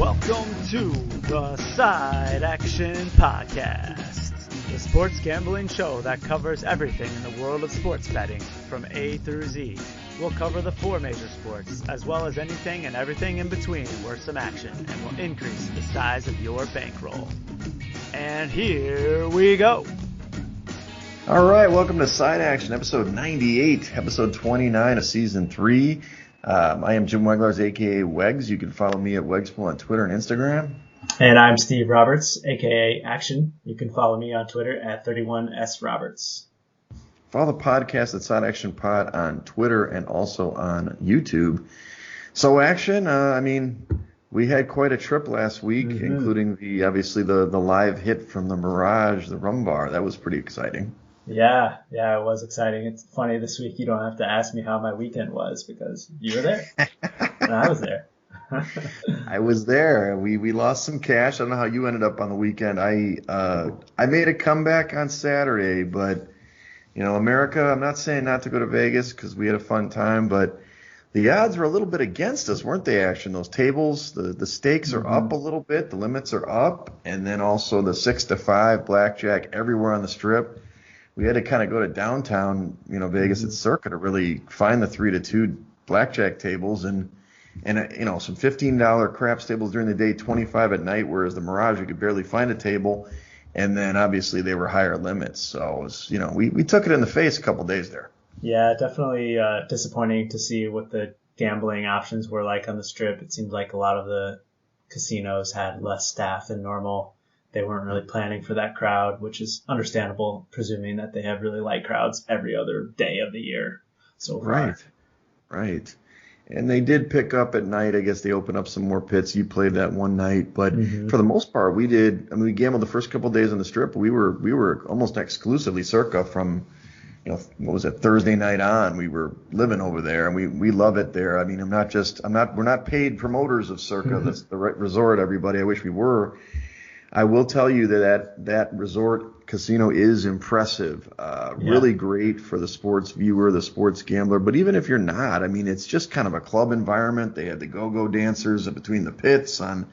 Welcome to the Side Action Podcast, the sports gambling show that covers everything in the world of sports betting from A through Z. We'll cover the four major sports, as well as anything and everything in between worth some action, and will increase the size of your bankroll. And here we go. All right, welcome to Side Action, episode 98, episode 29 of season 3. I am Jim Weglars, a.k.a. Wegs. You can follow me at Wegspool on Twitter and Instagram. And I'm Steve Roberts, a.k.a. Action. You can follow me on Twitter at 31sroberts. Follow the podcast at Side Action Pod on Twitter and also on YouTube. So, Action, we had quite a trip last week, including the live hit from the Mirage, the Rum Bar. That was pretty exciting. Yeah, it was exciting. It's funny this week you don't have to ask me how my weekend was because you were there and I was there. I was there. We lost some cash. I don't know how you ended up on the weekend. I made a comeback on Saturday, but America, I'm not saying not to go to Vegas because we had a fun time, but the odds were a little bit against us, weren't they, Action? Those tables, the stakes are up a little bit, the limits are up, and then also the 6-5 blackjack everywhere on the Strip. We had to kind of go to downtown, Vegas at Circa to really find the 3-2 blackjack tables and some $15 craps tables during the day, 25 at night, whereas the Mirage, you could barely find a table. And then obviously they were higher limits. So it was, we took it in the face a couple days there. Yeah, definitely disappointing to see what the gambling options were like on the Strip. It seemed like a lot of the casinos had less staff than normal. They weren't really planning for that crowd, which is understandable, presuming that they have really light crowds every other day of the year so far. Right. And they did pick up at night. I guess they opened up some more pits. You played that one night. But for the most part, we gambled the first couple of days on the Strip. We were almost exclusively Circa from, Thursday night on. We were living over there, and we love it there. We're not paid promoters of Circa. That's the right resort, everybody. I wish we were. I will tell you that resort casino is impressive, really great for the sports viewer, the sports gambler. But even if you're not, it's just kind of a club environment. They had the go-go dancers between the pits on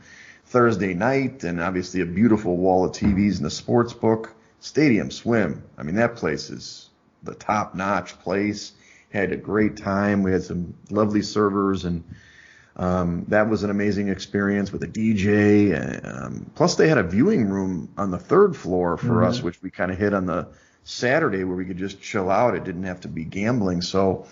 Thursday night, and obviously a beautiful wall of TVs in the sports book. Stadium Swim. That place is the top-notch place. Had a great time. We had some lovely servers, and that was an amazing experience with a DJ. Plus, they had a viewing room on the third floor for us, which we kind of hit on the Saturday where we could just chill out. It didn't have to be gambling. So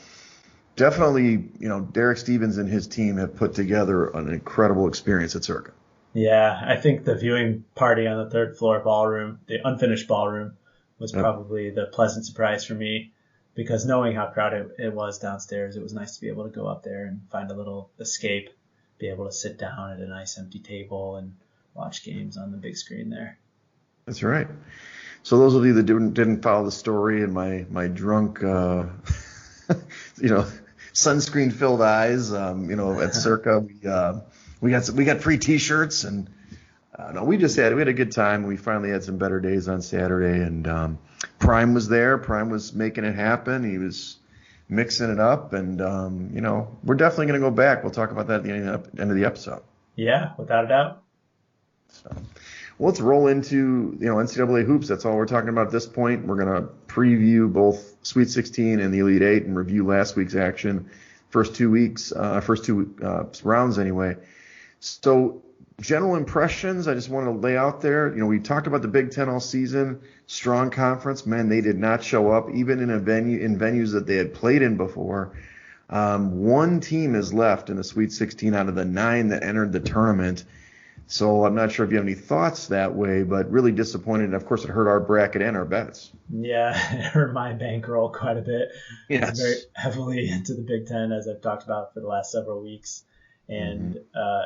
definitely, Derek Stevens and his team have put together an incredible experience at Circa. Yeah, I think the viewing party on the third floor ballroom, the unfinished ballroom, was probably the pleasant surprise for me. Because knowing how crowded it was downstairs, it was nice to be able to go up there and find a little escape, be able to sit down at a nice empty table and watch games on the big screen there. That's right. So those of you that didn't follow the story and my drunk, sunscreen filled eyes, at Circa, we got free T-shirts and we had a good time. We finally had some better days on Saturday, and Prime was there. Prime was making it happen. He was mixing it up, and we're definitely going to go back. We'll talk about that at the end of the episode. Yeah, without a doubt. So, let's roll into NCAA hoops. That's all we're talking about at this point. We're going to preview both Sweet 16 and the Elite Eight, and review last week's action. First two rounds anyway. So, general impressions, I just want to lay out there. We talked about the Big Ten all season, strong conference. Man, they did not show up, even in venues that they had played in before. One team is left in the Sweet 16 out of the 9 that entered the tournament. So I'm not sure if you have any thoughts that way, but really disappointed. And of course, it hurt our bracket and our bets. Yeah, it hurt my bankroll quite a bit. Yes. I'm very heavily into the Big Ten, as I've talked about for the last several weeks. And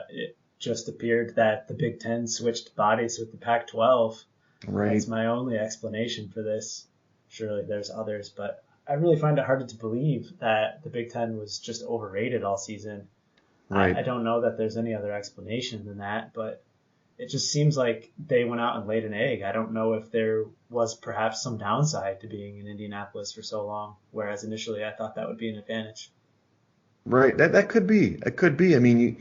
it just appeared that the Big Ten switched bodies with the Pac-12. Right. That's my only explanation for this. Surely there's others, but I really find it hard to believe that the Big Ten was just overrated all season. Right. I don't know that there's any other explanation than that, but it just seems like they went out and laid an egg. I don't know if there was perhaps some downside to being in Indianapolis for so long, whereas initially I thought that would be an advantage. Right. That could be. It could be.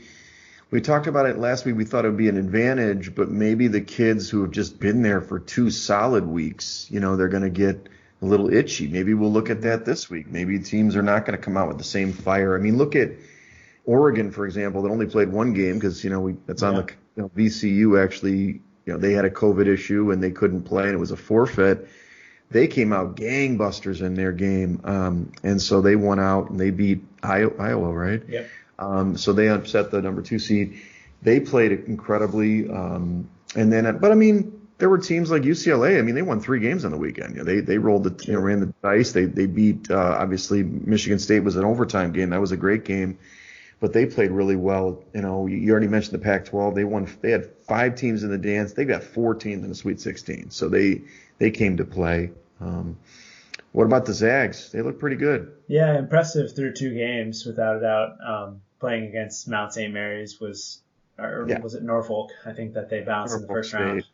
We talked about it last week. We thought it would be an advantage, but maybe the kids who have just been there for 2 solid weeks, they're going to get a little itchy. Maybe we'll look at that this week. Maybe teams are not going to come out with the same fire. I mean, look at Oregon, for example, that only played one game because, that's on the VCU actually, they had a COVID issue and they couldn't play and it was a forfeit. They came out gangbusters in their game. And so they won out and they beat Iowa, right? Yep. So they upset the number 2 seed. They played incredibly. But I mean, there were teams like UCLA. I mean, they won 3 games on the weekend. They rolled ran the dice. They beat, obviously, Michigan State was an overtime game. That was a great game. But they played really well. You already mentioned the Pac-12. They had 5 teams in the dance. They got 4 teams in the Sweet 16. So they came to play. What about the Zags? They look pretty good. Yeah, impressive through 2 games, without a doubt. Playing against Mount St. Mary's was it Norfolk? I think that they bounced in the first round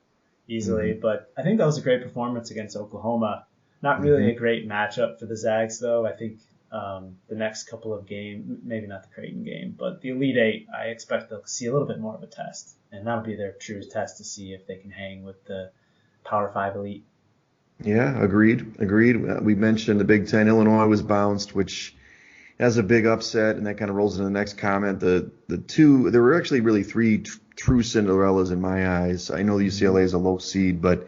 easily. Mm-hmm. But I think that was a great performance against Oklahoma. Not really a great matchup for the Zags, though. I think the next couple of games, maybe not the Creighton game, but the Elite Eight, I expect they'll see a little bit more of a test. And that'll be their true test to see if they can hang with the Power 5 elite. Yeah, agreed. We mentioned the Big Ten. Illinois was bounced, which has a big upset, and that kind of rolls into the next comment. There were actually really 3 true Cinderellas in my eyes. I know UCLA is a low seed, but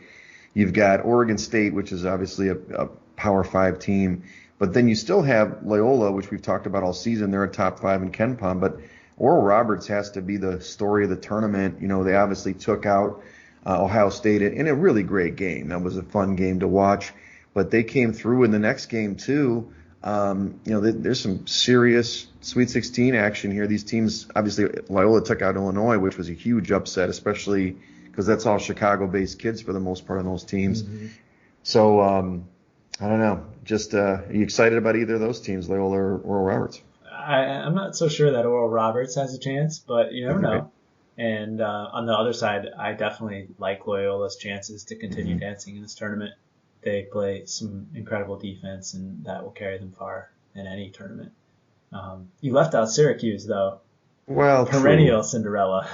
you've got Oregon State, which is obviously a Power 5 team. But then you still have Loyola, which we've talked about all season. They're a top 5 in KenPom. But Oral Roberts has to be the story of the tournament. They obviously took out Ohio State in a really great game. That was a fun game to watch. But they came through in the next game, too. There's some serious Sweet 16 action here. These teams, obviously, Loyola took out Illinois, which was a huge upset, especially because that's all Chicago-based kids for the most part on those teams. Mm-hmm. So, I don't know. Just are you excited about either of those teams, Loyola or Oral Roberts? I'm not so sure that Oral Roberts has a chance, but you never know. And on the other side, I definitely like Loyola's chances to continue dancing in this tournament. They play some incredible defense, and that will carry them far in any tournament. You left out Syracuse, though. Well, perennial Cinderella.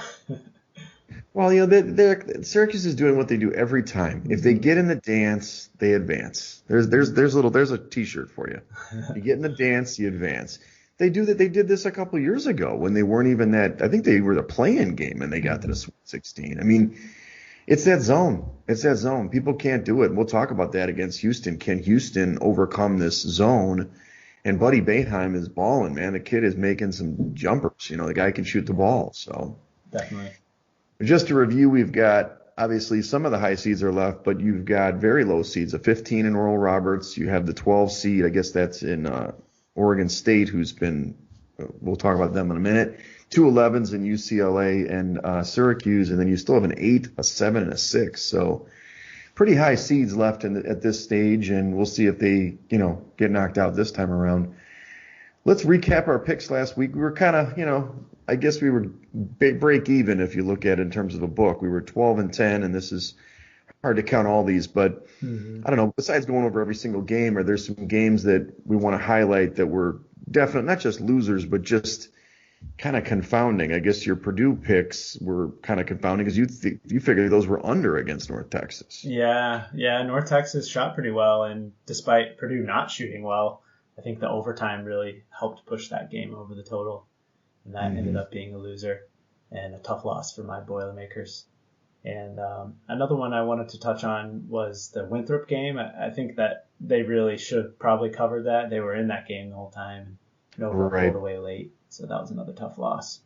Well, Syracuse is doing what they do every time. If they get in the dance, they advance. There's a T-shirt for you. You get in the dance, you advance. They do that. They did this a couple years ago when they weren't even that. I think they were the play-in game and they got to the Sweet 16. I mean, it's that zone. People can't do it. And we'll talk about that against Houston. Can Houston overcome this zone? And Buddy Boeheim is balling, man. The kid is making some jumpers. The guy can shoot the ball. So definitely. Just to review, we've got obviously some of the high seeds are left, but you've got very low seeds. A 15 in Oral Roberts. You have the 12 seed. I guess that's in Oregon State, who's been. We'll talk about them in a minute. 2 11s in UCLA and Syracuse, and then you still have an 8, a 7, and a 6. So pretty high seeds left at this stage, and we'll see if they, get knocked out this time around. Let's recap our picks last week. We were kind of, I guess we were break even if you look at it in terms of a book. We were 12-10, and this is hard to count all these, but I don't know. Besides going over every single game, are there some games that we want to highlight that were definitely not just losers, but just kind of confounding? I guess your Purdue picks were kind of confounding because you figured those were under against North Texas. Yeah. North Texas shot pretty well, and despite Purdue not shooting well, I think the overtime really helped push that game over the total, and that ended up being a loser and a tough loss for my Boilermakers. And another one I wanted to touch on was the Winthrop game. I think that they really should probably cover that. They were in that game the whole time. Nova pulled away late, so that was another tough loss.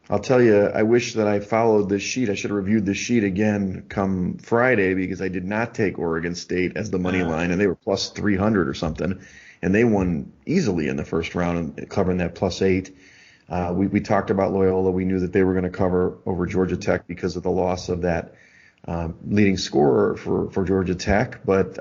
I'll tell you, I wish that I followed this sheet. I should have reviewed the sheet again come Friday because I did not take Oregon State as the money line, and they were plus 300 or something, and they won easily in the first round, covering that plus 8. We talked about Loyola. We knew that they were going to cover over Georgia Tech because of the loss of that leading scorer for Georgia Tech. But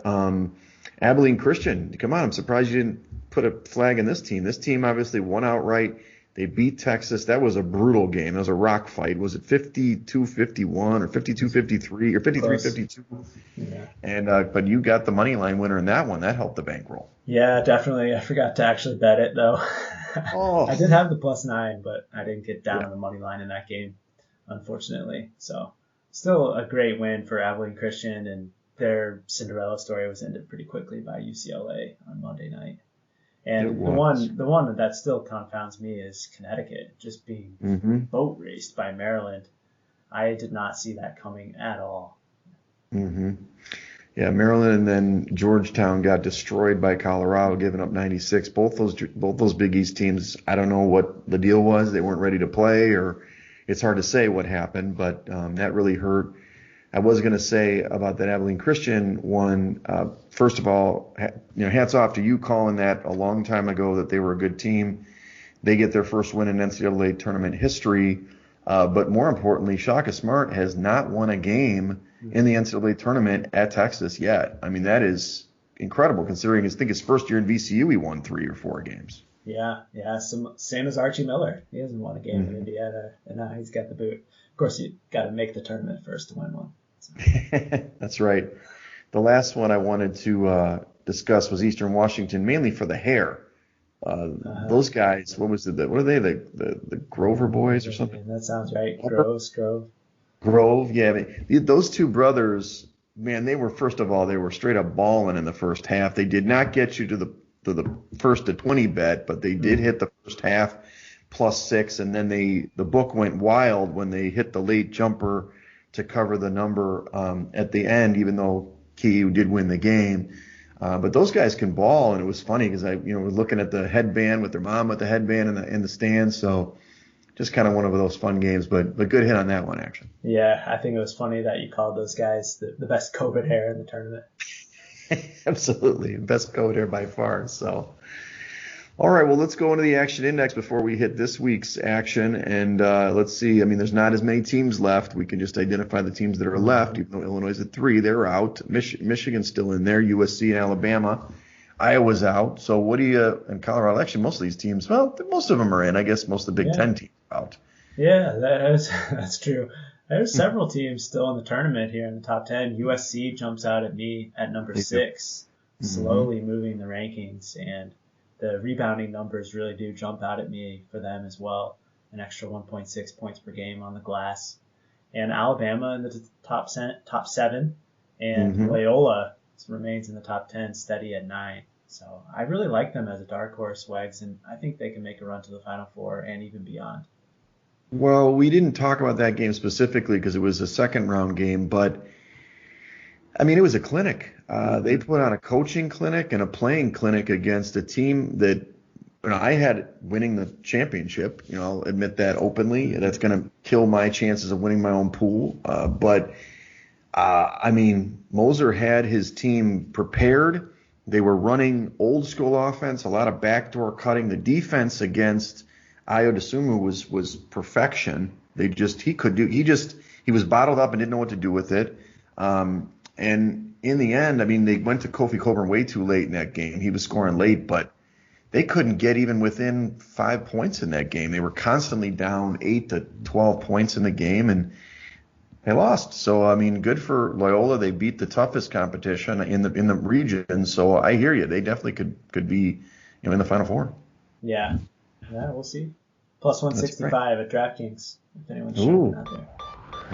Abilene Christian, come on, I'm surprised you didn't put a flag in this team. This team obviously won outright. They beat Texas. That was a brutal game. That was a rock fight. Was it 52-51 or 52-53 or 53-52? Yeah. And but you got the money line winner in that one. That helped the bankroll. Yeah, definitely. I forgot to actually bet it, though. Oh, I did have the +9, but I didn't get down yeah. on the money line in that game, unfortunately. So still a great win for Abilene Christian, and their Cinderella story was ended pretty quickly by UCLA on Monday night. It And the was. one that still confounds me is Connecticut just being Mm-hmm. boat raced by Maryland. I did not see that coming at all. Mm-hmm. Yeah, Maryland and then Georgetown got destroyed by Colorado, giving up 96. Both those Big East teams, I don't know what the deal was. They weren't ready to play, or it's hard to say what happened, but that really hurt. I was going to say about that Abilene Christian one. First of all, hats off to you calling that a long time ago that they were a good team. They get their first win in NCAA tournament history. But more importantly, Shaka Smart has not won a game in the NCAA tournament at Texas yet. I mean, that is incredible considering I think his first year in VCU, he won 3 or 4 games. Yeah. Same as Archie Miller. He hasn't won a game in Indiana, and now he's got the boot. Of course, you got to make the tournament first to win one. So. That's right. The last one I wanted to discuss was Eastern Washington, mainly for the hair. Those guys, what was it? What are they? The Grover boys or something? That sounds right. Grove, yeah. I mean, those two brothers, man, they were first of all, they were straight up balling in the first half. They did not get you to the first to 20 bet, but they did hit the first half +6, and then the book went wild when they hit the late jumper to cover the number at the end, even though KU did win the game. But those guys can ball, and it was funny because I was looking at the headband with their mom with the headband in the stands, so just kind of one of those fun games, but good hit on that one, actually. Yeah, I think it was funny that you called those guys the best COVID hair in the tournament. Absolutely, best code here by far. So, all right, well, let's go into the action index before we hit this week's action, and let's see. I mean, there's not as many teams left. We can just identify the teams that are left. Even though Illinois is at 3, they're out. Michigan's still in there. USC and Alabama. Iowa's out. So what do you? And Colorado, actually, most of these teams, well, most of them are in. I guess most of the Big Ten teams are out. Yeah, that's true. There's several teams still in the tournament here in the top 10. USC jumps out at me at number 6, slowly moving the rankings, and the rebounding numbers really do jump out at me for them as well. An extra 1.6 points per game on the glass. And Alabama in the top 7, and Loyola remains in the top 10, steady at 9. So I really like them as a dark horse, Wegs, and I think they can make a run to the Final Four and even beyond. Well, we didn't talk about that game specifically because it was a second round game, but I mean, it was a clinic. They put on a coaching clinic and a playing clinic against a team that I had winning the championship. I'll admit that openly. That's going to kill my chances of winning my own pool. But I mean, Moser had his team prepared. They were running old school offense, a lot of backdoor cutting. The defense against Ayo Dosunmu was perfection. He was bottled up and didn't know what to do with it. And in the end, I mean, they went to Kofi Coburn way too late in that game. He was scoring late, but they couldn't get even within 5 points in that game. They were constantly down 8 to 12 points in the game, and they lost. So, I mean, good for Loyola. They beat the toughest competition in the region. So I hear you. They definitely could be in the Final Four. Yeah, we'll see. Plus 165 at DraftKings, if anyone's shopping out there.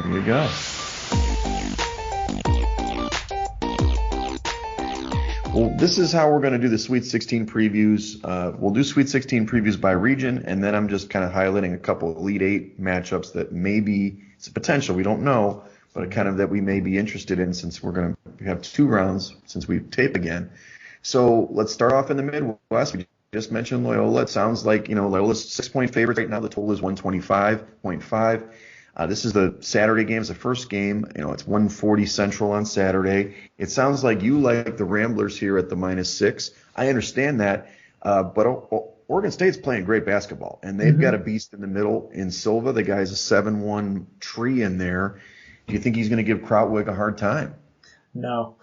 There you go. Well, this is how we're going to do the Sweet 16 previews. We'll do Sweet 16 previews by region, and then I'm just kind of highlighting a couple of Elite 8 matchups that maybe it's a potential, we don't know, but kind of that we may be interested in since we're going to have 2 rounds since we tape again. So let's start off in the Midwest. We just mentioned Loyola. It sounds like, Loyola's 6-point favorite right now. The total is 125.5. This is the Saturday game. It's the first game. It's 1:40 Central on Saturday. It sounds like you like the Ramblers here at the -6. I understand that, but Oregon State's playing great basketball, and they've got a beast in the middle in Silva. The guy's a 7'1" tree in there. Do you think he's going to give Krautwig a hard time? No.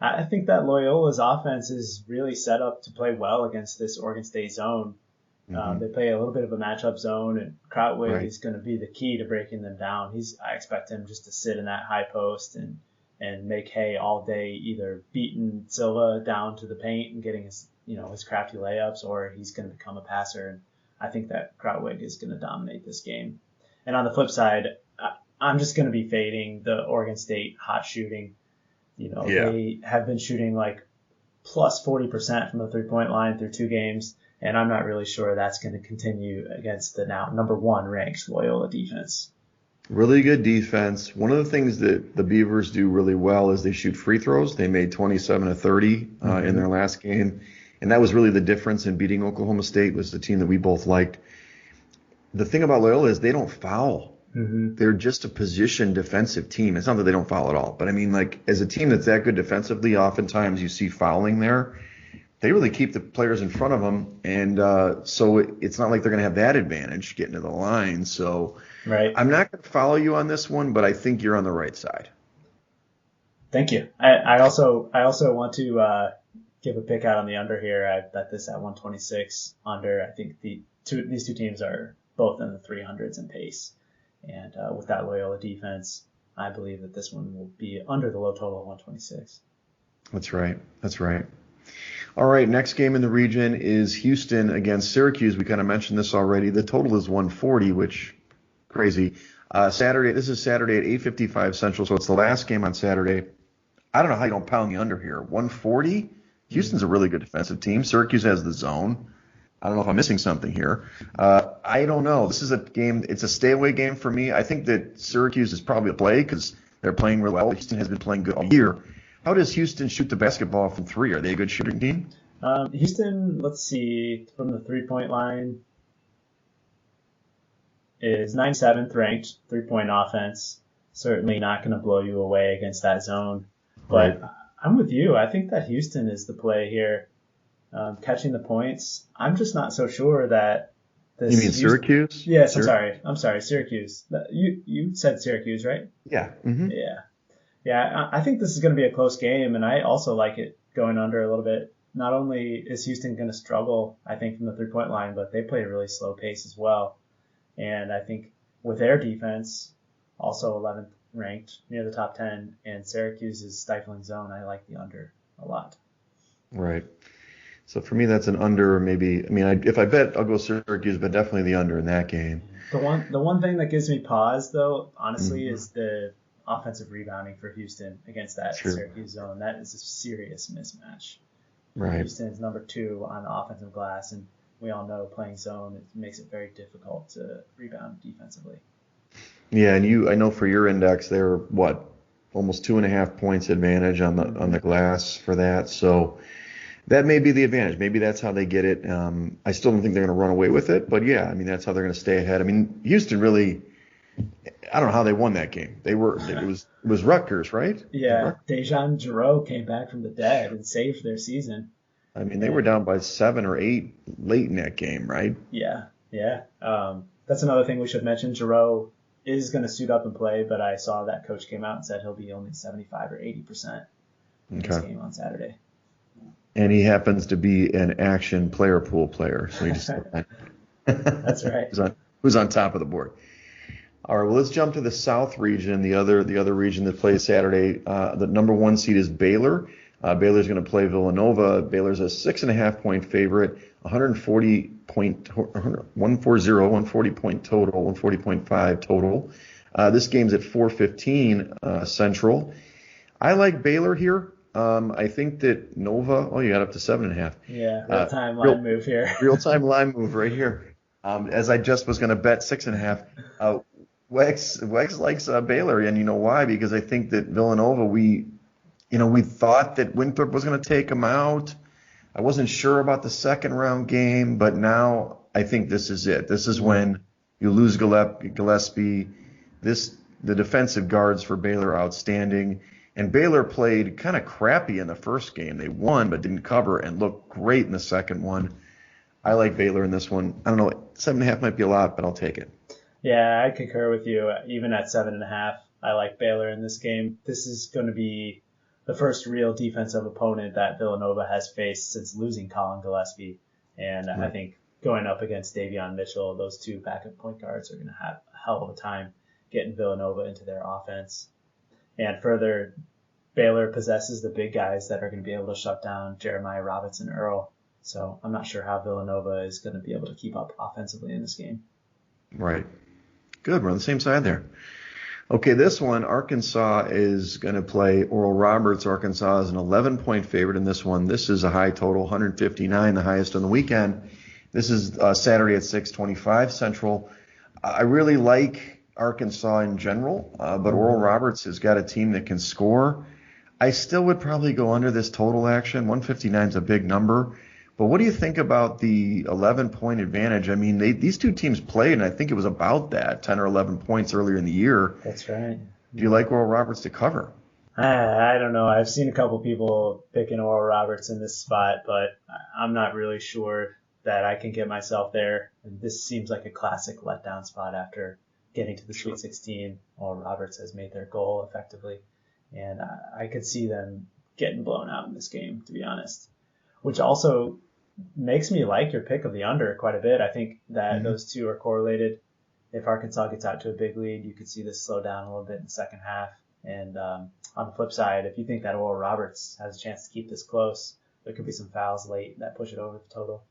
I think that Loyola's offense is really set up to play well against this Oregon State zone. They play a little bit of a matchup zone, and Krautwig is going to be the key to breaking them down. I expect him just to sit in that high post and make hay all day, either beating Silva down to the paint and getting his his crafty layups, or he's going to become a passer. And I think that Krautwig is going to dominate this game. And on the flip side, I'm just going to be fading the Oregon State hot shooting. They have been shooting like plus 40% from the 3-point line through 2 games, and I'm not really sure that's going to continue against the now number 1 ranked Loyola defense. Really good defense. One of the things that the Beavers do really well is they shoot free throws. They made 27 of 30 in their last game, and that was really the difference in beating Oklahoma State, was the team that we both liked. The thing about Loyola is they don't foul. They're just a position defensive team. It's not that they don't foul at all, but I mean, like, as a team that's that good defensively, oftentimes you see fouling there. They really keep the players in front of them, and so it's not like they're going to have that advantage getting to the line. So right. I'm not going to follow you on this one, but I think you're on the right side. Thank you. I also want to give a pick out on the under here. I bet this at 126 under. I think these two teams are both in the 300s in pace. And with that Loyola defense, I believe that this one will be under the low total of 126. That's right. All right, next game in the region is Houston against Syracuse. We kind of mentioned this already. The total is 140, which crazy. Saturday. This is Saturday at 8:55 Central, so it's the last game on Saturday. I don't know how you don't pound the under here. 140? Houston's a really good defensive team. Syracuse has the zone. I don't know if I'm missing something here. I don't know. This is a game. It's a stay-away game for me. I think that Syracuse is probably a play because they're playing really well. Houston has been playing good all year. How does Houston shoot the basketball from 3? Are they a good shooting team? Houston, let's see, from the 3-point line is 97th ranked 3-point offense. Certainly not going to blow you away against that zone. But right. I'm with you. I think that Houston is the play here. Catching the points. I'm just not so sure that this. You mean Syracuse? Yes, I'm sorry, Syracuse. You said Syracuse, right? Yeah. Mm-hmm. Yeah. I think this is going to be a close game, and I also like it going under a little bit. Not only is Houston going to struggle, I think, from the 3-point line, but they play a really slow pace as well. And I think with their defense, also 11th ranked, near the top 10, and Syracuse's stifling zone, I like the under a lot. Right. So for me, that's an under. Maybe. I mean, if I bet, I'll go Syracuse, but definitely the under in that game. The one thing that gives me pause, though, honestly, is the offensive rebounding for Houston against that Syracuse zone. That is a serious mismatch. Right. Houston is number 2 on the offensive glass, and we all know playing zone makes it very difficult to rebound defensively. Yeah, and I know for your index, they're almost 2.5 points advantage on the glass for that. So. That may be the advantage. Maybe that's how they get it. I still don't think they're going to run away with it, but yeah, I mean, that's how they're going to stay ahead. I mean, Houston really, I don't know how they won that game. It was Rutgers, right? Yeah, Dejan Giroux came back from the dead and saved their season. I mean, they were down by 7 or 8 late in that game, right? Yeah. That's another thing we should mention. Giroux is going to suit up and play, but I saw that coach came out and said he'll be only 75 or 80% in this game on Saturday. And he happens to be an action player pool player. So he just That's right. who's on top of the board. All right, well, let's jump to the South region, the other region that plays Saturday. The number 1 seed is Baylor. Baylor's going to play Villanova. Baylor's a 6.5-point favorite, 140-point total, 140.5 total. This game's at 4:15 Central. I like Baylor here. I think that Nova. Oh, you got up to 7.5. Yeah, real-time line move here. Real-time line move right here. As I just was going to bet 6.5. Wegs likes Baylor, and you know why? Because I think that Villanova, we thought that Winthrop was going to take them out. I wasn't sure about the second round game, but now I think this is it. This is when you lose Gillespie. The defensive guards for Baylor are outstanding. And Baylor played kind of crappy in the first game. They won but didn't cover and looked great in the second one. I like Baylor in this one. I don't know, 7.5 might be a lot, but I'll take it. Yeah, I concur with you. Even at 7.5, I like Baylor in this game. This is going to be the first real defensive opponent that Villanova has faced since losing Colin Gillespie. And I think going up against Davion Mitchell, those 2 backup point guards are going to have a hell of a time getting Villanova into their offense. And further, Baylor possesses the big guys that are going to be able to shut down Jeremiah Robinson Earl. So I'm not sure how Villanova is going to be able to keep up offensively in this game. Right. Good. We're on the same side there. Okay, this one, Arkansas is going to play Oral Roberts. Arkansas is an 11-point favorite in this one. This is a high total, 159, the highest on the weekend. This is Saturday at 6:25 Central. I really like Arkansas in general, but Oral Roberts has got a team that can score. I still would probably go under this total action. 159 is a big number. But what do you think about the 11-point advantage? I mean, these two teams played, and I think it was about that, 10 or 11 points earlier in the year. That's right. Do you like Oral Roberts to cover? I don't know. I've seen a couple people picking Oral Roberts in this spot, but I'm not really sure that I can get myself there. And this seems like a classic letdown spot after getting to the Sweet 16. Oral Roberts has made their goal effectively, and I could see them getting blown out in this game, to be honest, which also makes me like your pick of the under quite a bit. I think that those two are correlated. If Arkansas gets out to a big lead, you could see this slow down a little bit in the second half. And on the flip side, if you think that Oral Roberts has a chance to keep this close, there could be some fouls late that push it over the total.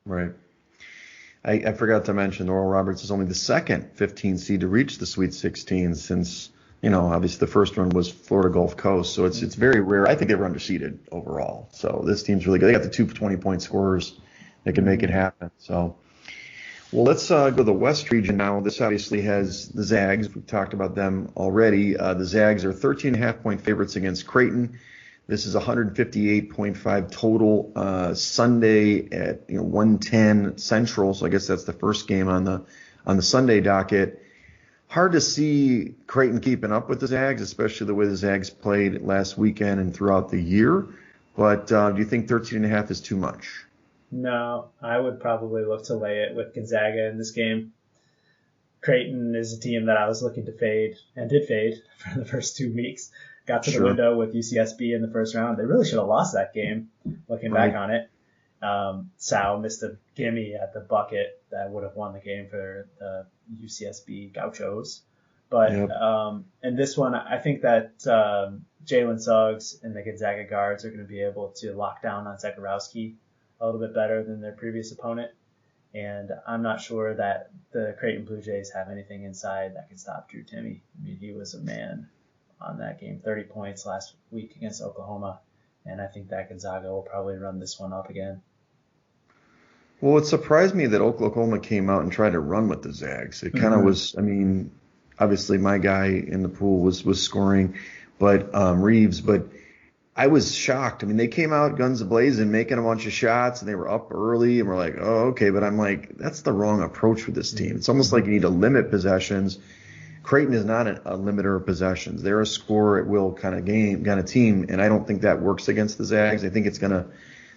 Right. I forgot to mention Oral Roberts is only the second 15 seed to reach the Sweet 16 since, obviously the first one was Florida Gulf Coast. So it's very rare. I think they were underseeded overall. So this team's really good. They got the two 20-point scorers that can make it happen. So, well, let's go to the West region now. This obviously has the Zags. We've talked about them already. The Zags are 13.5-point favorites against Creighton. This is 158.5 total Sunday at 1:10 Central. So I guess that's the first game on the Sunday docket. Hard to see Creighton keeping up with the Zags, especially the way the Zags played last weekend and throughout the year. But do you think 13.5 is too much? No, I would probably look to lay it with Gonzaga in this game. Creighton is a team that I was looking to fade and did fade for the first 2 weeks. Got to the window with UCSB in the first round. They really should have lost that game, looking back on it. Sal missed a gimme at the bucket that would have won the game for the UCSB Gauchos. But in this one, I think that Jalen Suggs and the Gonzaga guards are going to be able to lock down on Zegarowski a little bit better than their previous opponent. And I'm not sure that the Creighton Blue Jays have anything inside that can stop Drew Timme. I mean, he was a man on that game, 30 points last week against Oklahoma. And I think that Gonzaga will probably run this one up again. Well, it surprised me that Oklahoma came out and tried to run with the Zags. It kind of was, obviously my guy in the pool was scoring, but Reeves, but I was shocked. I mean, they came out guns a-blazing, making a bunch of shots, and they were up early, and we're like, oh, okay. But I'm like, that's the wrong approach for this team. It's almost like you need to limit possessions. Creighton is not a limiter of possessions. They're a score-at-will kind of team, and I don't think that works against the Zags. I think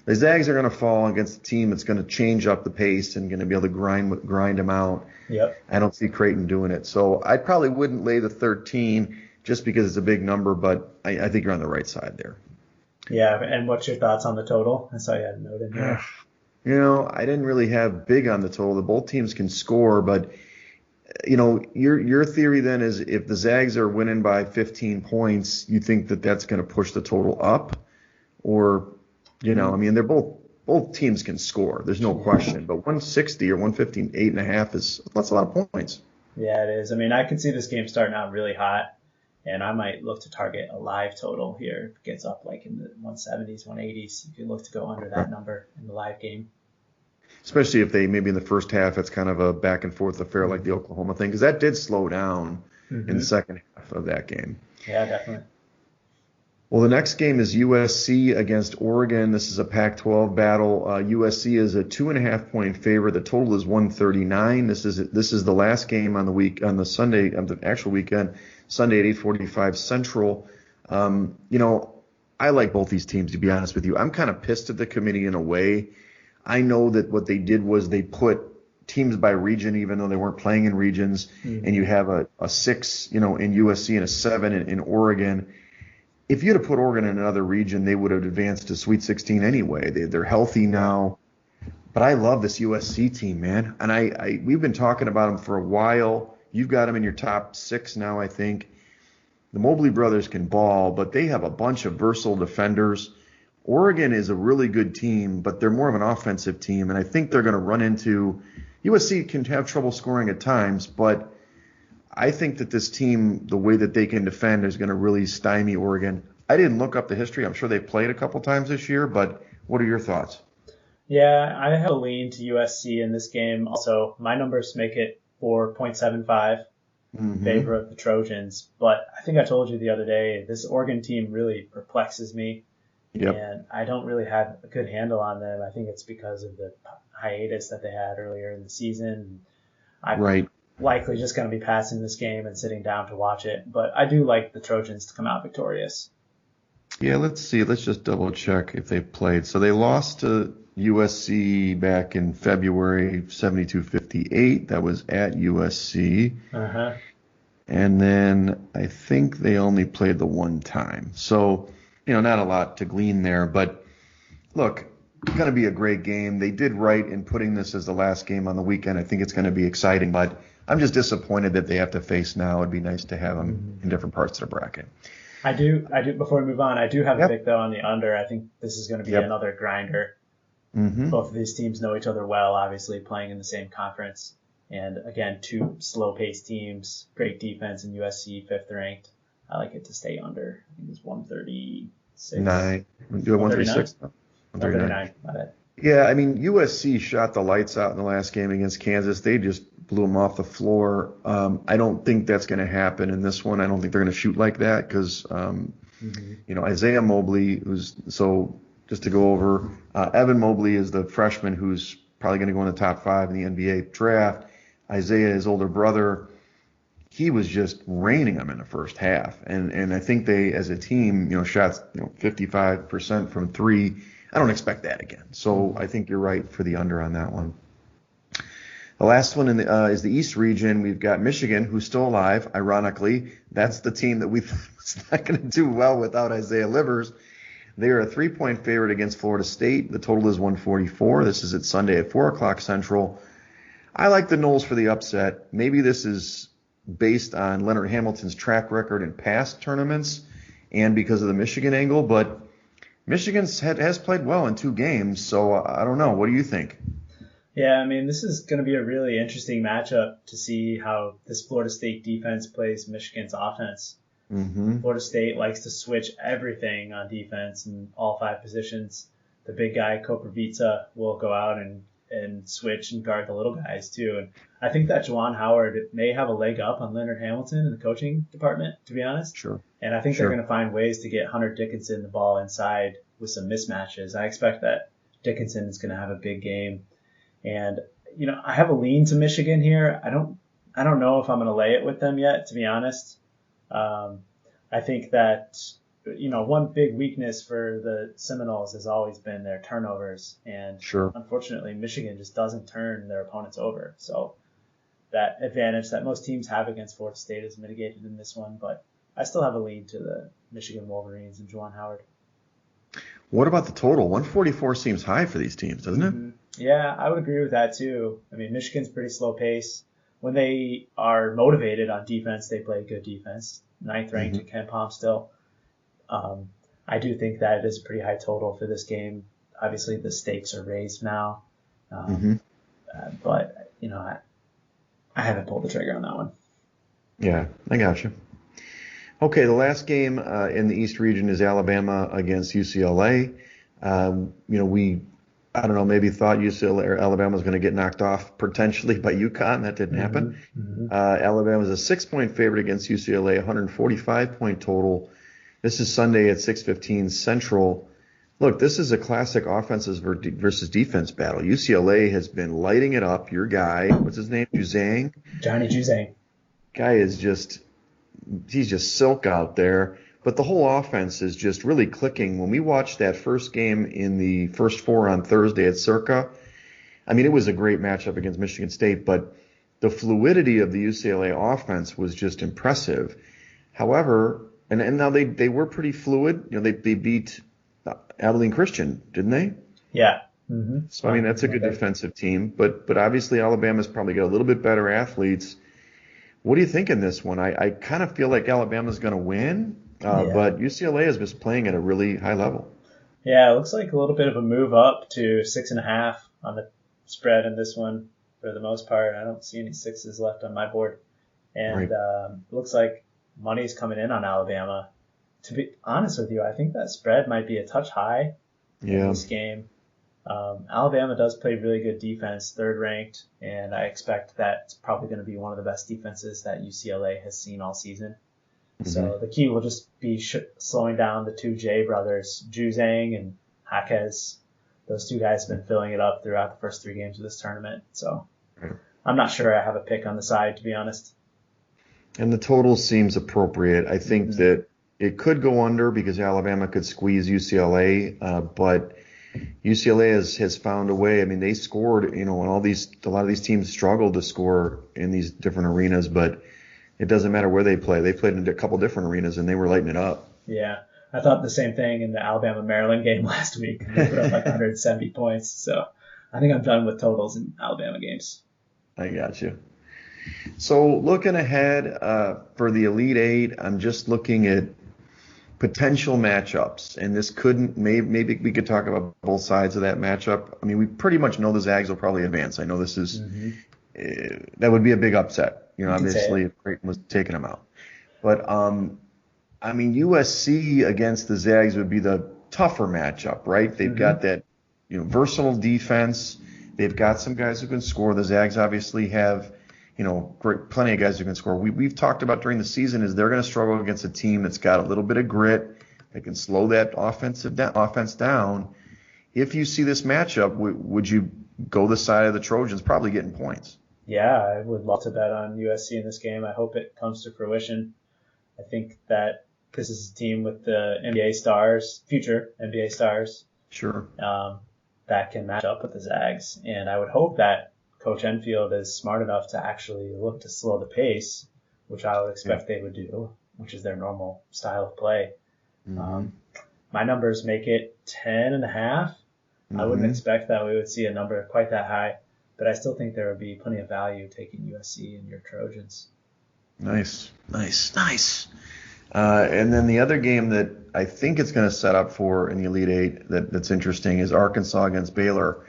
the Zags are going to fall against a team that's going to change up the pace and going to be able to grind them out. Yep. I don't see Creighton doing it. So I probably wouldn't lay the 13 just because it's a big number, but I think you're on the right side there. Yeah, and what's your thoughts on the total? I saw you had a note in here. I didn't really have big on the total. Both teams can score, but your theory then is if the Zags are winning by 15 points, you think that that's going to push the total up? Or, they're both teams can score. There's no question. But 160 or 115, 8.5 that's a lot of points. Yeah, it is. I mean, I can see this game starting out really hot, and I might look to target a live total here. If it gets up like in the 170s, 180s, you can look to go under that number in the live game. Especially if they maybe in the first half it's kind of a back and forth affair like the Oklahoma thing, because that did slow down in the second half of that game. Yeah, definitely. Well, the next game is USC against Oregon. This is a Pac-12 battle. USC is a 2.5-point favorite. The total is 139. This is the last game on the Sunday, on the actual weekend, Sunday at 8:45 Central. I like both these teams, to be honest with you. I'm kind of pissed at the committee in a way. I know that what they did was they put teams by region, even though they weren't playing in regions, and you have a 6, in USC and a 7 in Oregon. If you'd have put Oregon in another region, they would have advanced to Sweet 16 anyway. They're healthy now. But I love this USC team, man. And we've been talking about them for a while. You've got them in your top 6 now, I think. The Mobley brothers can ball, but they have a bunch of versatile defenders. Oregon is a really good team, but they're more of an offensive team, and I think they're going to run into USC can have trouble scoring at times, but I think that this team, the way that they can defend, is going to really stymie Oregon. I didn't look up the history. I'm sure they played a couple times this year, but what are your thoughts? Yeah, I have a lean to USC in this game. Also, my numbers make it 4.75 in favor of the Trojans. But I think I told you the other day, this Oregon team really perplexes me. Yep. And I don't really have a good handle on them. I think it's because of the hiatus that they had earlier in the season. I'm likely just going to be passing this game and sitting down to watch it. But I do like the Trojans to come out victorious. Yeah, let's see. Let's just double check if they played. So they lost to USC back in February 72-58. That was at USC. Uh-huh. And then I think they only played the one time. So, not a lot to glean there. But look, it's going to be a great game. They did right in putting this as the last game on the weekend. I think it's going to be exciting. But I'm just disappointed that they have to face now. It'd be nice to have them in different parts of the bracket. I do. Before we move on, I do have a pick, though, on the under. I think this is going to be another grinder. Both of these teams know each other well, obviously, playing in the same conference. And, again, two slow-paced teams, great defense, and USC, 5th ranked. I like it to stay under. I think it's 136. 9. Do it 136? 139. My bad. Yeah, I mean, USC shot the lights out in the last game against Kansas. They just blew them off the floor. I don't think that's going to happen in this one. I don't think they're going to shoot like that because, Isaiah Mobley, just to go over, Evan Mobley is the freshman who's probably going to go in the top 5 in the NBA draft. Isaiah, his older brother, he was just raining them in the first half. And I think they, as a team, shot 55% from 3. I don't expect that again. So I think you're right for the under on that one. The last one is the East region. We've got Michigan, who's still alive. Ironically, that's the team that we thought was not going to do well without Isaiah Livers. They are a 3-point favorite against Florida State. The total is 144. This is at Sunday at 4 o'clock Central. I like the Noles for the upset. Maybe this is based on Leonard Hamilton's track record in past tournaments and because of the Michigan angle, but Michigan has played well in 2 games, so I don't know. What do you think? Yeah, I mean, this is going to be a really interesting matchup to see how this Florida State defense plays Michigan's offense. Florida State likes to switch everything on defense in all 5 positions. The big guy, Koprivica, will go out and switch and guard the little guys too. And I think that Juwan Howard may have a leg up on Leonard Hamilton in the coaching department, to be honest. Sure. And I think they're going to find ways to get Hunter Dickinson the ball inside with some mismatches. I expect that Dickinson is going to have a big game. And, I have a lean to Michigan here. I don't know if I'm going to lay it with them yet, to be honest. I think that, one big weakness for the Seminoles has always been their turnovers. And unfortunately, Michigan just doesn't turn their opponents over. So that advantage that most teams have against Florida State is mitigated in this one. But I still have a lean to the Michigan Wolverines and Juwan Howard. What about the total? 144 seems high for these teams, doesn't it? Yeah, I would agree with that too. I mean, Michigan's pretty slow pace. When they are motivated on defense, they play good defense. 9th ranked at Ken Palm still. I do think that it is a pretty high total for this game. Obviously, the stakes are raised now. But, I haven't pulled the trigger on that one. Yeah, I got you. Okay, the last game in the East region is Alabama against UCLA. I don't know, maybe thought UCLA or Alabama was going to get knocked off potentially by UConn. That didn't happen. Alabama is a 6-point favorite against UCLA, 145-point total. This is Sunday at 6:15 Central. Look, this is a classic offenses versus defense battle. UCLA has been lighting it up. Your guy, what's his name? Juzang? Johnny Juzang. Guy is he's just silk out there. But the whole offense is just really clicking. When we watched that first game in the first 4 on Thursday at Circa, I mean, it was a great matchup against Michigan State, but the fluidity of the UCLA offense was just impressive. However, and now they were pretty fluid. They beat Abilene Christian, didn't they? Yeah. So, I mean, that's a good defensive team. But obviously Alabama's probably got a little bit better athletes. What do you think in this one? I kind of feel like Alabama's going to win. But UCLA has been playing at a really high level. Yeah, it looks like a little bit of a move up to 6.5 on the spread in this one for the most part. I don't see any sixes left on my board. And Right. it looks like money's coming in on Alabama. To be honest with you, I think that spread might be a touch high in Yeah. this game. Alabama does play really good defense, third ranked, and I expect that's probably going to be one of the best defenses that UCLA has seen all season. So the key will just be slowing down the two J brothers, Juzang and Jaquez. Those two guys have been filling it up throughout the first 3 games of this tournament. So I'm not sure I have a pick on the side, to be honest. And the total seems appropriate. I think that it could go under because Alabama could squeeze UCLA, but UCLA has found a way. I mean, they scored, and a lot of these teams struggled to score in these different arenas, but it doesn't matter where they play. They played in a couple different arenas, and they were lighting it up. Yeah, I thought the same thing in the Alabama-Maryland game last week. They put up like 170 points. So I think I'm done with totals in Alabama games. I got you. So looking ahead for the Elite Eight, I'm just looking at potential matchups, and this maybe we could talk about both sides of that matchup. I mean, we pretty much know the Zags will probably advance. I know this is that would be a big upset. Obviously, if Creighton was taking them out. But, I mean, USC against the Zags would be the tougher matchup, right? They've got that, versatile defense. They've got some guys who can score. The Zags obviously have, plenty of guys who can score. We've talked about during the season is they're going to struggle against a team that's got a little bit of grit, that can slow that offense down. If you see this matchup, would you go the side of the Trojans probably getting points? Yeah, I would love to bet on USC in this game. I hope it comes to fruition. I think that this is a team with the future NBA stars. Sure. That can match up with the Zags. And I would hope that Coach Enfield is smart enough to actually look to slow the pace, which I would expect they would do, which is their normal style of play. My numbers make it 10.5. I wouldn't expect that we would see a number quite that high. But I still think there would be plenty of value taking USC and your Trojans. Nice. And then the other game that I think it's going to set up for in the Elite Eight that's interesting is Arkansas against Baylor.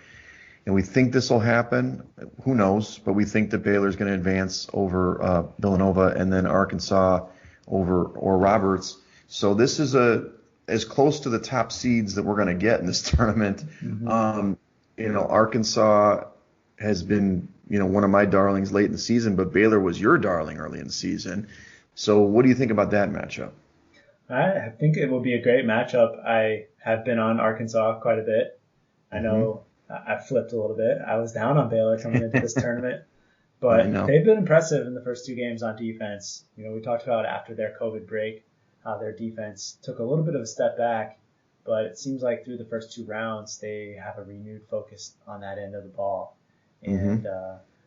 And we think this will happen. Who knows? But we think that Baylor is going to advance over Villanova and then Arkansas over Roberts. So this is as close to the top seeds that we're going to get in this tournament. Arkansas has been, one of my darlings late in the season, but Baylor was your darling early in the season. So what do you think about that matchup? I think it will be a great matchup. I have been on Arkansas quite a bit. I know I flipped a little bit. I was down on Baylor coming into this tournament, but they've been impressive in the first 2 games on defense. We talked about after their COVID break how their defense took a little bit of a step back, but it seems like through the first 2 rounds they have a renewed focus on that end of the ball. And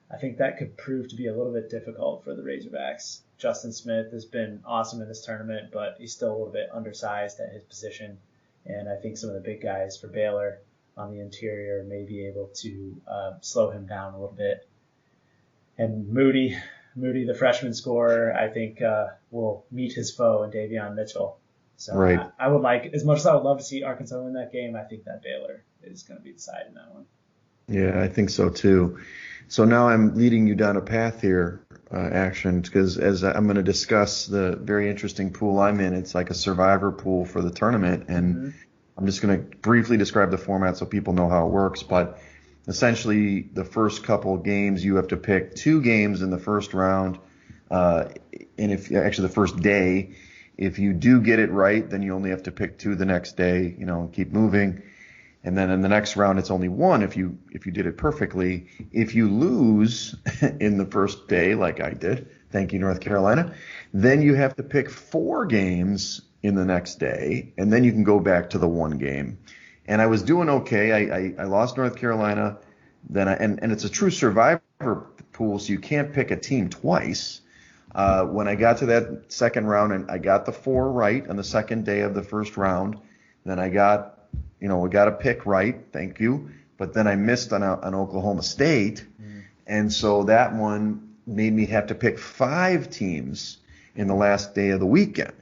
I think that could prove to be a little bit difficult for the Razorbacks. Justin Smith has been awesome in this tournament, but he's still a little bit undersized at his position. And I think some of the big guys for Baylor on the interior may be able to slow him down a little bit. And Moody, the freshman scorer, I think will meet his foe in Davion Mitchell. So I would like, as much as I would love to see Arkansas win that game, I think that Baylor is going to be the side in that one. Yeah, I think so too. So now I'm leading you down a path here, Action, because as I'm going to discuss the very interesting pool I'm in, it's like a survivor pool for the tournament, and I'm just going to briefly describe the format so people know how it works. But essentially, the first couple of games, you have to pick 2 games in the first round, and the first day. If you do get it right, then you only have to pick 2 the next day, and keep moving. And then in the next round, it's only 1 if you did it perfectly. If you lose in the first day, like I did, thank you, North Carolina, then you have to pick 4 games in the next day, and then you can go back to the 1 game. And I was doing okay. I lost North Carolina, and it's a true survivor pool, so you can't pick a team twice. When I got to that second round, and I got the 4 right on the second day of the first round, then I got we got a pick right, thank you. But then I missed on Oklahoma State, and so that one made me have to pick 5 teams in the last day of the weekend.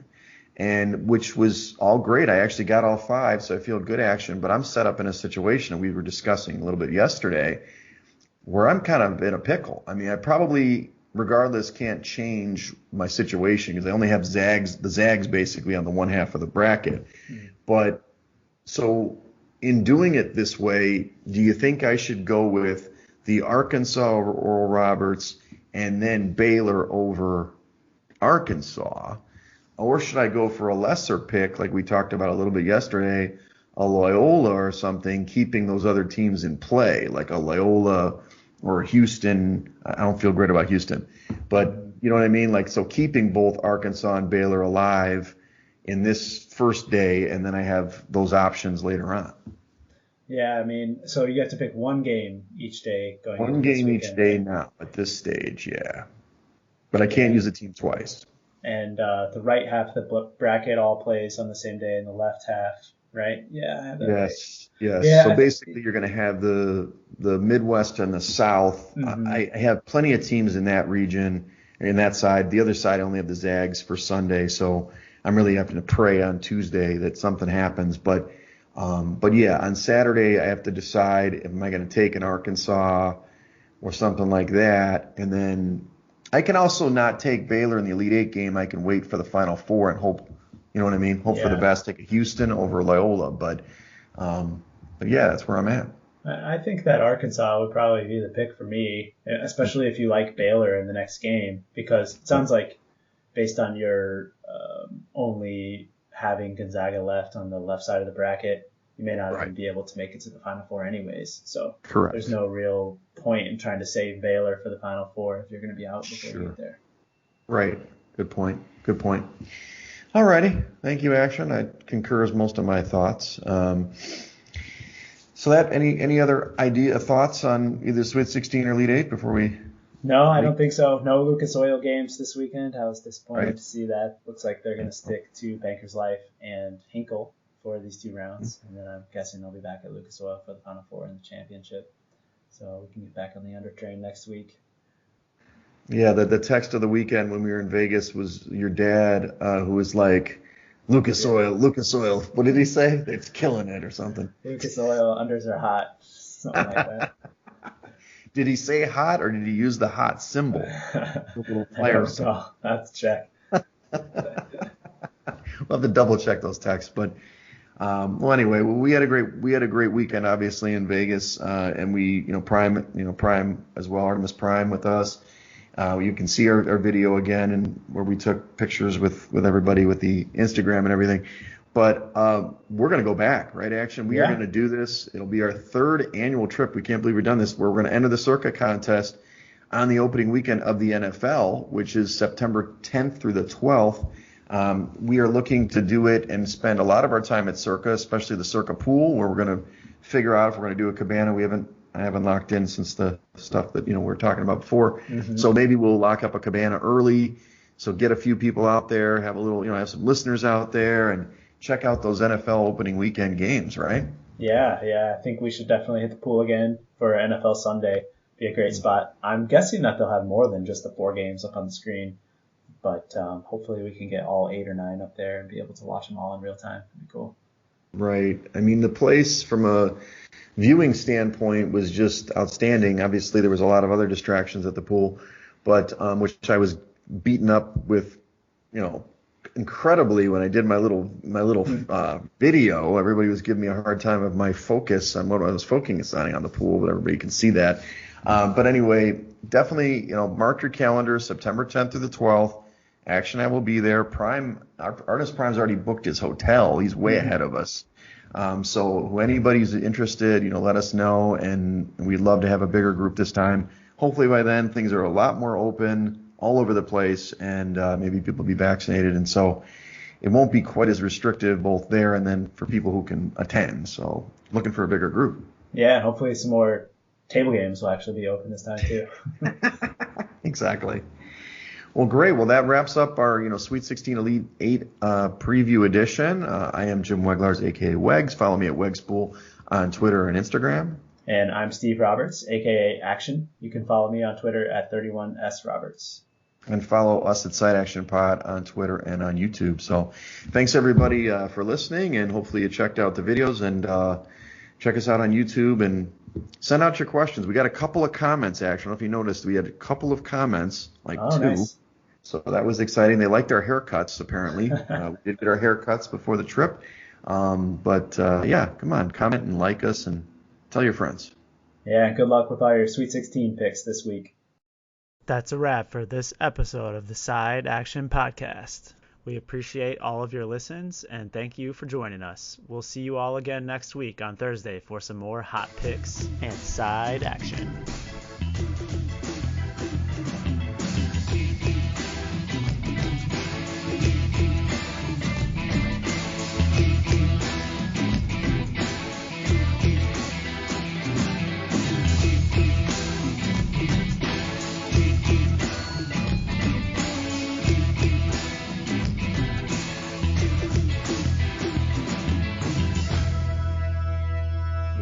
and which was all great. I actually got all 5, so I feel good action. But I'm set up in a situation we were discussing a little bit yesterday where I'm kind of in a pickle. I mean, I probably, regardless, can't change my situation because I only have the Zags basically on the one half of the bracket. But so in doing it this way, do you think I should go with the Arkansas over Oral Roberts and then Baylor over Arkansas? Or should I go for a lesser pick like we talked about a little bit yesterday, a Loyola or something, keeping those other teams in play, like a Loyola or Houston? I don't feel great about Houston, but you know what I mean? Like, so keeping both Arkansas and Baylor alive in this first day, and then I have those options later on. Yeah, I mean, so you have to pick one game each day going One into this game weekend. each day now at this stage, yeah. But I can't use the team twice. And the right half of the bracket all plays on the same day, and the left half, right? Yeah, I have that right. Yes. Yeah, So basically, you're going to have the Midwest and the South. Mm-hmm. I have plenty of teams in that region, in that side. The other side, I only have the Zags for Sunday, so I'm really having to pray on Tuesday that something happens. But yeah, on Saturday, I have to decide if am I going to take an Arkansas or something like that, and then I can also not take Baylor in the Elite Eight game. I can wait for the Final Four and hope, you know what I mean? Hope for the best. Take a Houston over Loyola. But yeah, that's where I'm at. I think that Arkansas would probably be the pick for me, especially if you like Baylor in the next game, because it sounds like based on your only having Gonzaga left on the left side of the bracket, you may not even be able to make it to the Final Four anyways. So Correct. There's no real point in trying to save Baylor for the Final Four if you're going to be out before you get there. Right. Good point. All righty. Thank you, Action. That concurs most of my thoughts. So that any other thoughts on either Sweet 16 or Elite 8 before we? No, I don't think so. No Lucas Oil games this weekend. I was disappointed to see that. Looks like they're going to stick to Bankers Life and Hinkle for these 2 rounds, and then I'm guessing they'll be back at Lucas Oil for the Final Four in the championship. So we can get back on the under train next week. Yeah, the text of the weekend when we were in Vegas was your dad, who was like, Lucas Oil. What did he say? It's killing it or something. Lucas Oil unders are hot, something like that. Did he say hot or did he use the hot symbol? The little flare. I'll have to check. We'll have to double check those texts, but well, anyway, we had a great weekend, obviously in Vegas, and we, Prime as well, Artemis Prime with us. You can see our video again, and where we took pictures with everybody with the Instagram and everything. But we're going to go back, right, Action? We are going to do this. It'll be our 3rd annual trip. We can't believe we've done this. We're going to enter the Circa contest on the opening weekend of the NFL, which is September 10th through the 12th. We are looking to do it and spend a lot of our time at Circa, especially the Circa pool, where we're going to figure out if we're going to do a cabana. I haven't locked in since the stuff that we were talking about before. Mm-hmm. So maybe we'll lock up a cabana early. So get a few people out there, have a little, have some listeners out there, and check out those NFL opening weekend games, right? Yeah. I think we should definitely hit the pool again for NFL Sunday. Be a great spot. I'm guessing that they'll have more than just the 4 games up on the screen. But hopefully we can get all 8 or 9 up there and be able to watch them all in real time. It'd be cool. Right. I mean, the place from a viewing standpoint was just outstanding. Obviously, there was a lot of other distractions at the pool, but which I was beaten up with, incredibly when I did my little video. Everybody was giving me a hard time of my focus on what I was focusing on the pool, but everybody can see that. But anyway, definitely, mark your calendar, September 10th through the 12th. Action, I will be there. Artist Prime's already booked his hotel. He's way ahead of us. So anybody's interested, let us know, and we'd love to have a bigger group this time. Hopefully by then things are a lot more open all over the place, and maybe people will be vaccinated, and so it won't be quite as restrictive both there and then for people who can attend. So looking for a bigger group. Yeah, hopefully some more table games will actually be open this time too. Exactly. Well, great. Well, that wraps up our, Sweet 16 Elite 8 preview edition. I am Jim Weglars, a.k.a. Wegs. Follow me at Wegspool on Twitter and Instagram. And I'm Steve Roberts, a.k.a. Action. You can follow me on Twitter at 31sroberts. And follow us at Side Action Pod on Twitter and on YouTube. So thanks, everybody, for listening, and hopefully you checked out the videos, and check us out on YouTube and send out your questions. We got a couple of comments, actually. I don't know if you noticed. We had a couple of comments, like two. Nice. So that was exciting. They liked our haircuts, apparently. We did get our haircuts before the trip. Yeah, come on, comment and like us and tell your friends. Yeah, good luck with all your Sweet 16 picks this week. That's a wrap for this episode of the Side Action Podcast. We appreciate all of your listens and thank you for joining us. We'll see you all again next week on Thursday for some more hot picks and side action.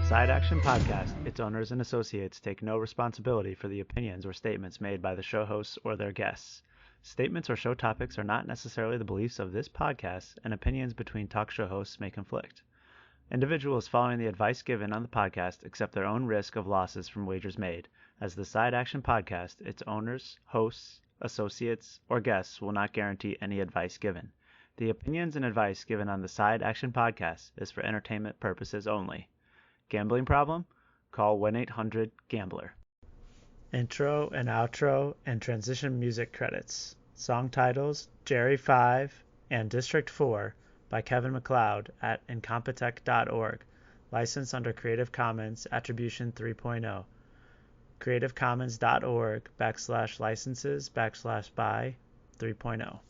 Side Action Podcast, its owners and associates take no responsibility for the opinions or statements made by the show hosts or their guests. Statements or show topics are not necessarily the beliefs of this podcast, and opinions between talk show hosts may conflict. Individuals following the advice given on the podcast accept their own risk of losses from wagers made. As the Side Action Podcast, its owners, hosts, associates, or guests will not guarantee any advice given. The opinions and advice given on the Side Action Podcast is for entertainment purposes only. Gambling problem? Call 1-800-GAMBLER. Intro and outro and transition music credits. Song titles Jerry 5 and District 4 by Kevin MacLeod at incompetech.org. Licensed under Creative Commons Attribution 3.0. creativecommons.org/licenses/by 3.0.